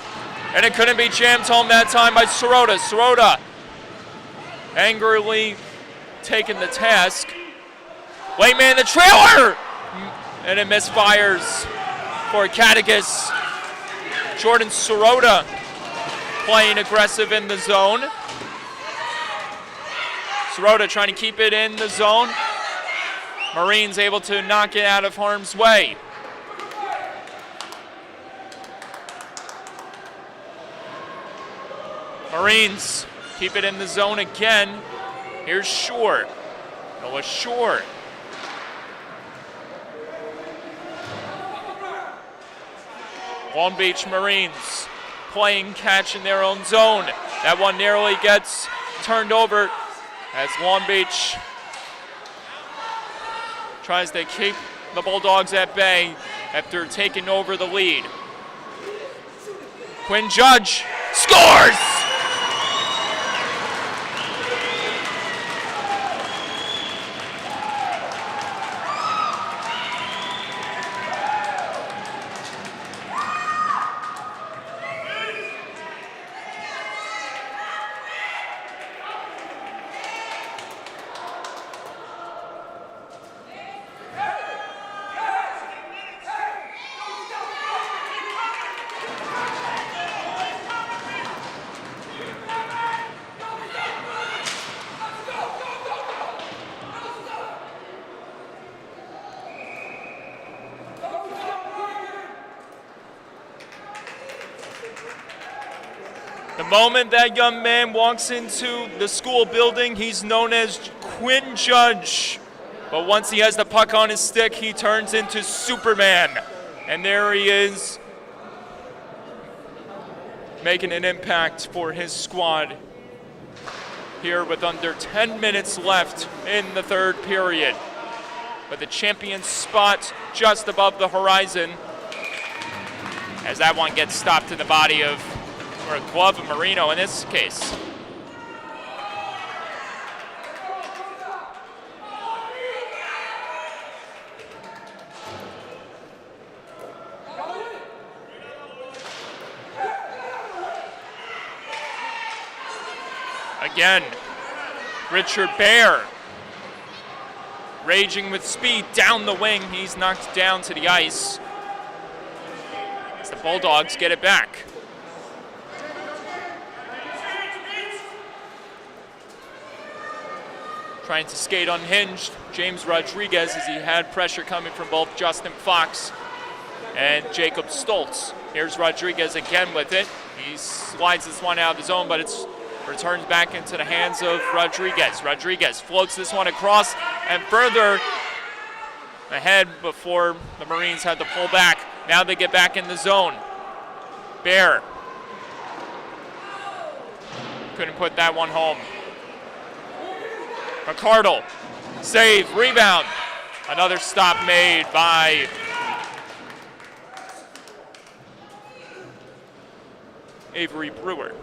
And it couldn't be jammed home that time by Sirota. Sirota angrily taking the task. Late man in the trailer! And it misfires for Catechus. Jordan Sirota playing aggressive in the zone. Sirota trying to keep it in the zone. Marines able to knock it out of harm's way. Marines keep it in the zone again. Here's Short. Noah Short. Long Beach Marines playing catch in their own zone. That one nearly gets turned over as Long Beach tries to keep the Bulldogs at bay after taking over the lead. Quinn Judge scores! The moment that young man walks into the school building, he's known as Quinn Judge. But once he has the puck on his stick, he turns into Superman. And there he is, making an impact for his squad here with under 10 minutes left in the third period. With the champion spot just above the horizon, as that one gets stopped in the body of, or a glove of Marino in this case. Again, Richard Bear, raging with speed down the wing. He's knocked down to the ice as the Bulldogs get it back. Trying to skate unhinged, James Rodriguez, as he had pressure coming from both Justin Fox and Jacob Stoltz. Here's Rodriguez again with it. He slides this one out of the zone, but it's returns back into the hands of Rodriguez. Rodriguez floats this one across and further ahead before the Marines had to pull back. Now they get back in the zone. Bear couldn't put that one home. McCardle, save, rebound. Another stop made by Avery Brewer.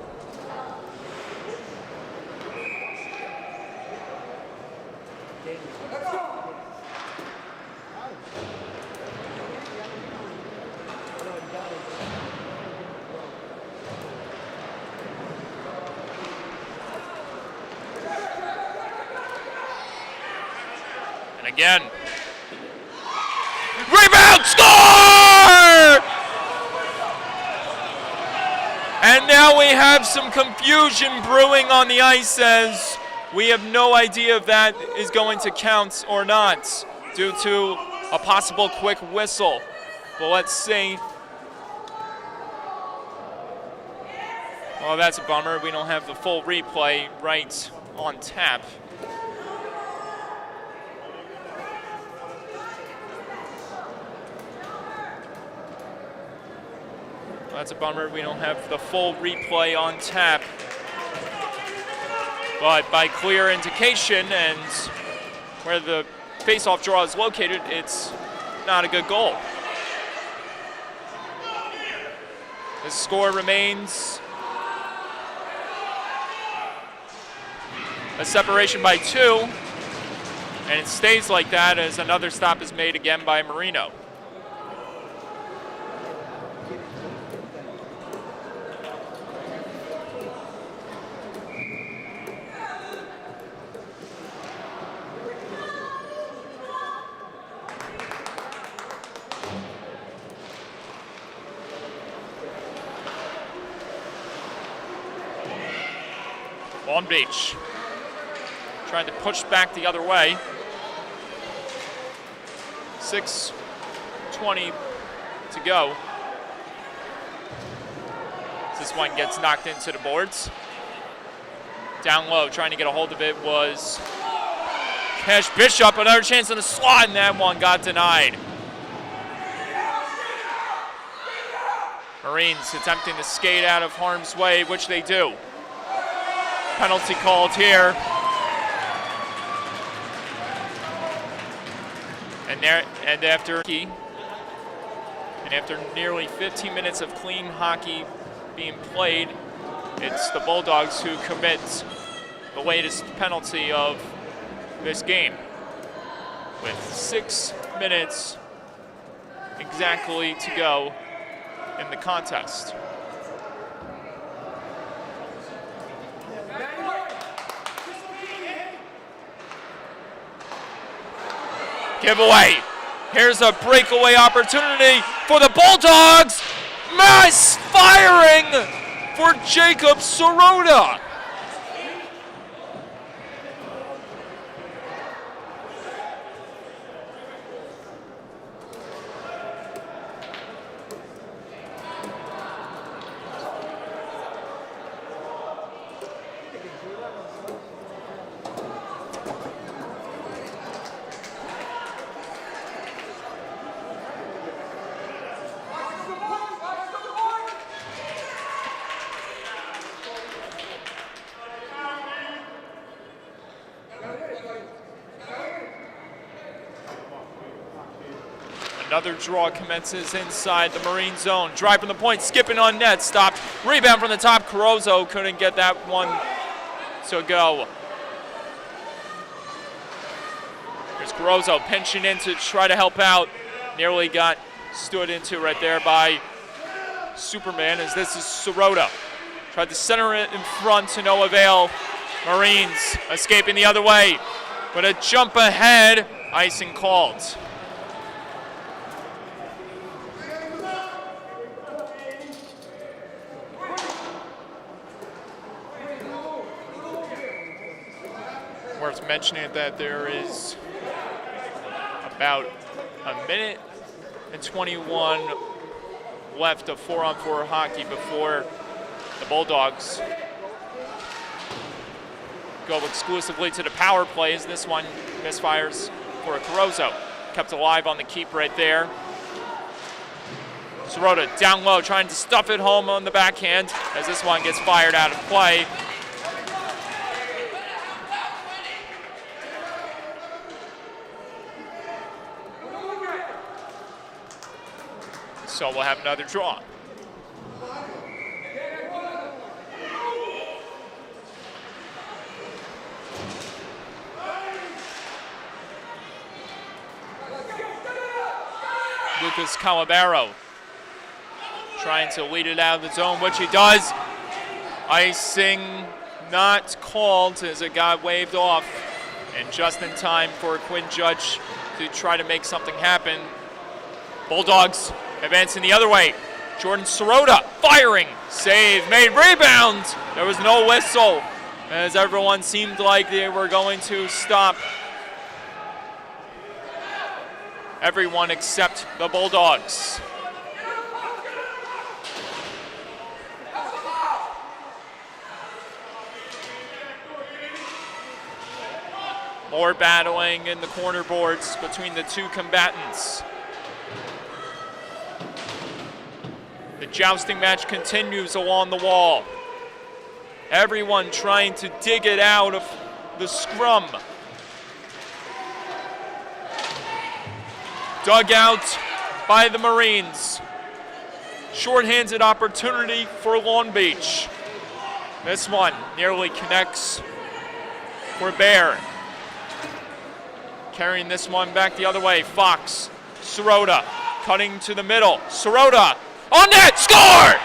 Again. Rebound, score! And now we have some confusion brewing on the ice as we have no idea if that is going to count or not due to a possible quick whistle. But let's see. Well, that's a bummer. We don't have the full replay right on tap. That's a bummer. We don't have the full replay on tap. But by clear indication and where the faceoff draw is located, it's not a good goal. The score remains a separation by 2, and it stays like that as another stop is made again by Marino. Long Beach trying to push back the other way. 6:20 to go. This one gets knocked into the boards. Down low, trying to get a hold of it was Cash Bishop. Another chance on the slot, and that one got denied. Marines attempting to skate out of harm's way, which they do. Penalty called here. And after nearly 15 minutes of clean hockey being played, it's the Bulldogs who commit the latest penalty of this game. With 6 minutes exactly to go in the contest. Giveaway. Here's a breakaway opportunity for the Bulldogs. Misfiring for Jacob Sirota. Another draw commences inside the Marine zone. Drive from the point, skipping on net, stopped. Rebound from the top, Carozzo couldn't get that one to go. Here's Carozzo pinching in to try to help out. Nearly got stood into right there by Superman, as this is Sirota. Tried to center it in front to no avail. Marines escaping the other way, but a jump ahead, icing called. Worth mentioning that there is about a minute and 21 left of 4-on-4 hockey before the Bulldogs go exclusively to the power plays. This one misfires for a Carozzo. Kept alive on the keep right there. Sirota down low, trying to stuff it home on the backhand as this one gets fired out of play. So we'll have another draw. Lucas Calabaro trying to lead it out of the zone, which he does. Icing not called as it got waved off, and just in time for Quinn Judge to try to make something happen. Bulldogs advancing the other way. Jordan Sirota firing. Save made. Rebound. There was no whistle as everyone seemed like they were going to stop. Everyone except the Bulldogs. More battling in the corner boards between the two combatants. The jousting match continues along the wall. Everyone trying to dig it out of the scrum. Dug out by the Marines. Shorthanded opportunity for Long Beach. This one nearly connects for Bear. Carrying this one back the other way. Fox, Sirota, cutting to the middle. Sirota on net, score!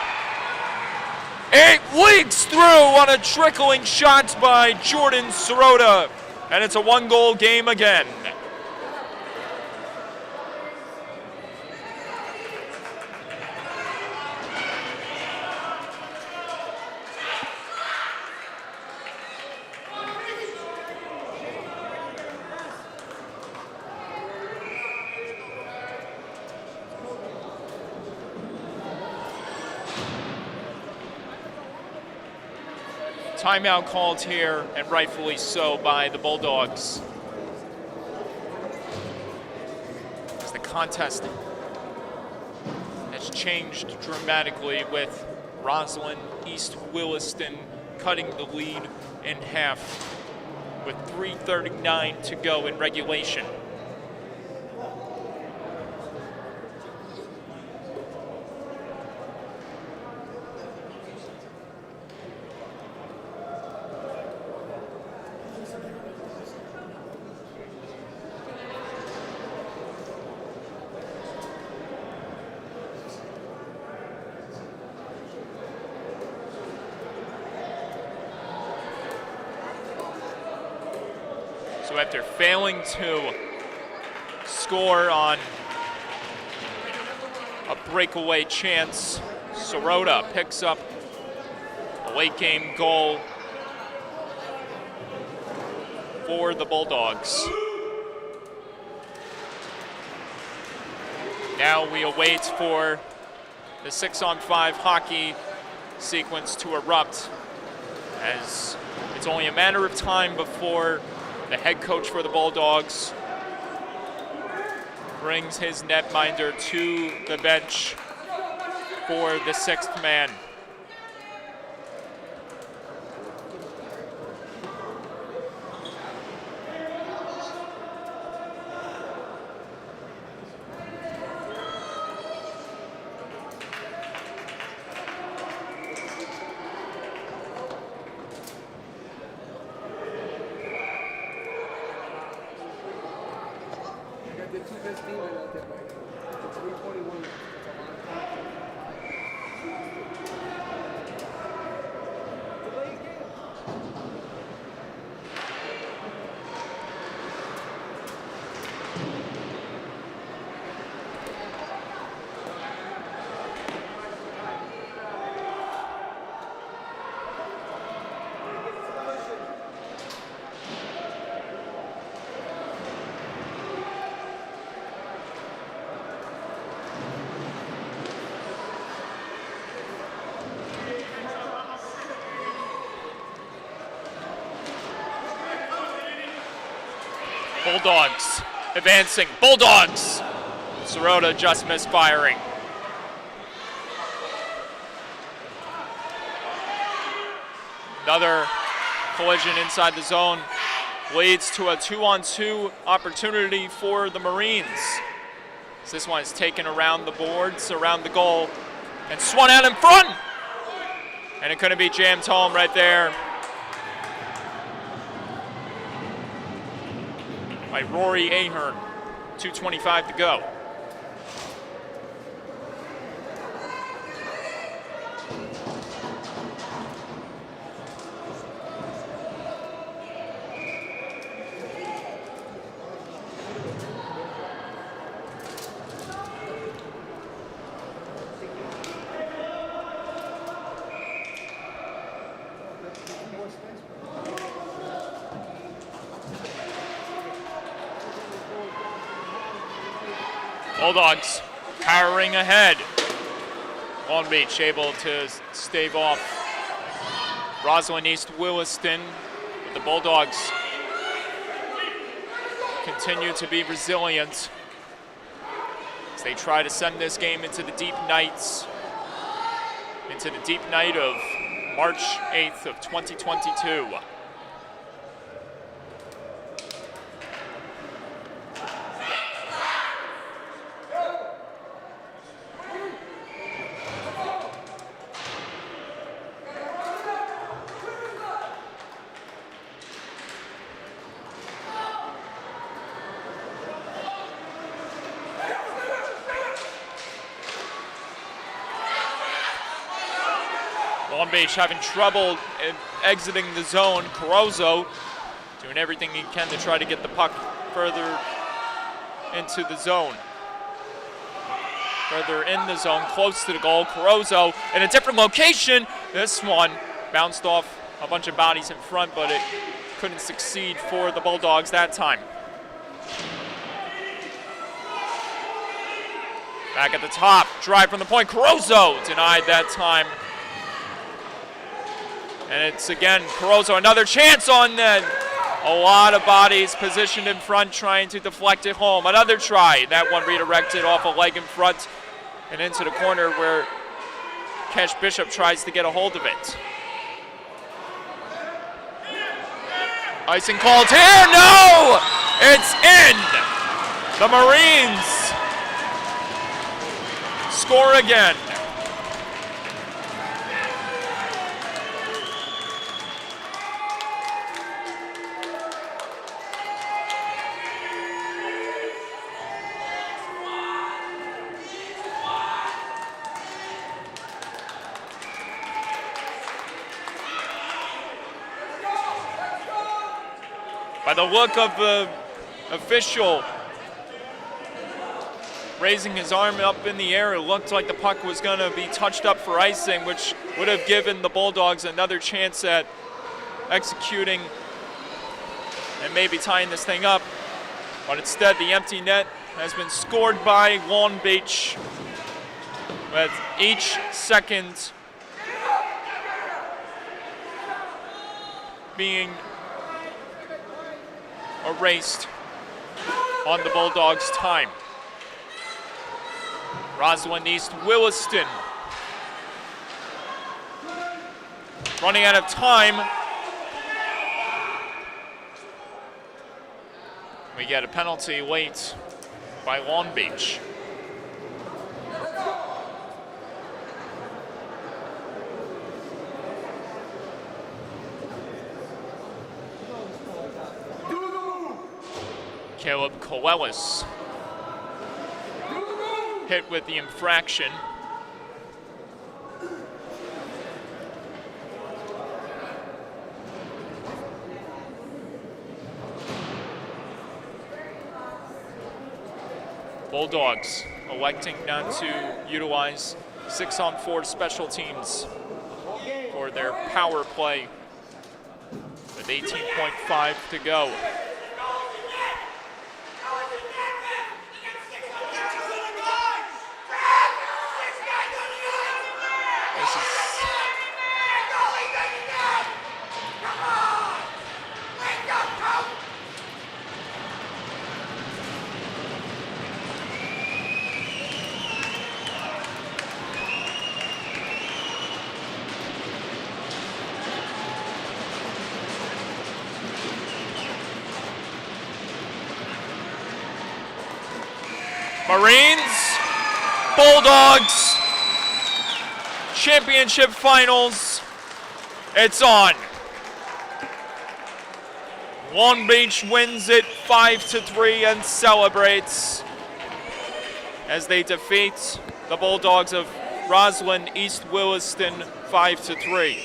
It leaks through on a trickling shot by Jordan Sirota, and it's a one-goal game again. Timeout called here, and rightfully so, by the Bulldogs. As the contest has changed dramatically, with Roslyn, East Williston cutting the lead in half with 3:39 to go in regulation. So after failing to score on a breakaway chance, Sirota picks up a late game goal for the Bulldogs. Now we await for the 6-on-5 hockey sequence to erupt, as it's only a matter of time before the head coach for the Bulldogs brings his netminder to the bench for the 6th man. Bulldogs advancing. Bulldogs! Sirota just misfiring. Another collision inside the zone leads to a 2-on-2 opportunity for the Marines. This one is taken around the boards, around the goal, and swung out in front! And it couldn't be jammed home right there by Rory Ahern. 2:25 to go. Bulldogs powering ahead. Long Beach able to stave off Roslyn East Williston. But the Bulldogs continue to be resilient as they try to send this game into the deep nights, into the deep night of March 8th of 2022. Long Beach having trouble exiting the zone. Carozzo doing everything he can to try to get the puck further into the zone. Further in the zone, close to the goal. Carozzo in a different location. This one bounced off a bunch of bodies in front, but it couldn't succeed for the Bulldogs that time. Back at the top, drive from the point. Carozzo denied that time. And it's again Carozzo, another chance on net. A lot of bodies positioned in front trying to deflect it home. Another try. That one redirected off a leg in front and into the corner where Cash Bishop tries to get a hold of it. Icing called here. No! It's in! The Marines score again. By the look of the official raising his arm up in the air, it looked like the puck was going to be touched up for icing, which would have given the Bulldogs another chance at executing and maybe tying this thing up. But instead, the empty net has been scored by Long Beach, with each second being erased on the Bulldogs' time. Roslyn East Williston running out of time. We get a penalty late by Long Beach. Caleb Coellis hit with the infraction. Bulldogs electing not to utilize 6-on-4 special teams for their power play with 18.5 to go. Marines, Bulldogs, championship finals, it's on. Long Beach wins it 5-3 and celebrates as they defeat the Bulldogs of Roslyn East Williston 5-3.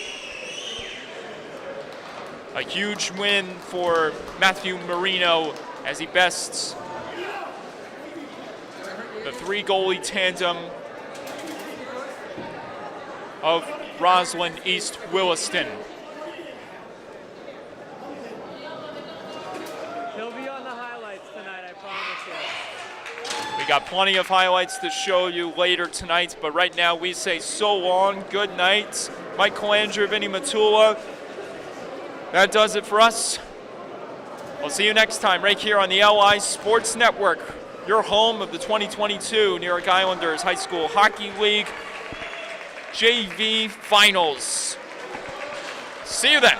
A huge win for Matthew Marino as he bests the 3-goalie tandem of Roslyn East Williston. He'll be on the highlights tonight, I promise you. We got plenty of highlights to show you later tonight, but right now we say so long, good night. Mike Colanger, Vinny Matula. That does it for us. We'll see you next time right here on the LI Sports Network, your home of the 2022 New York Islanders High School Hockey League JV Finals. See you then.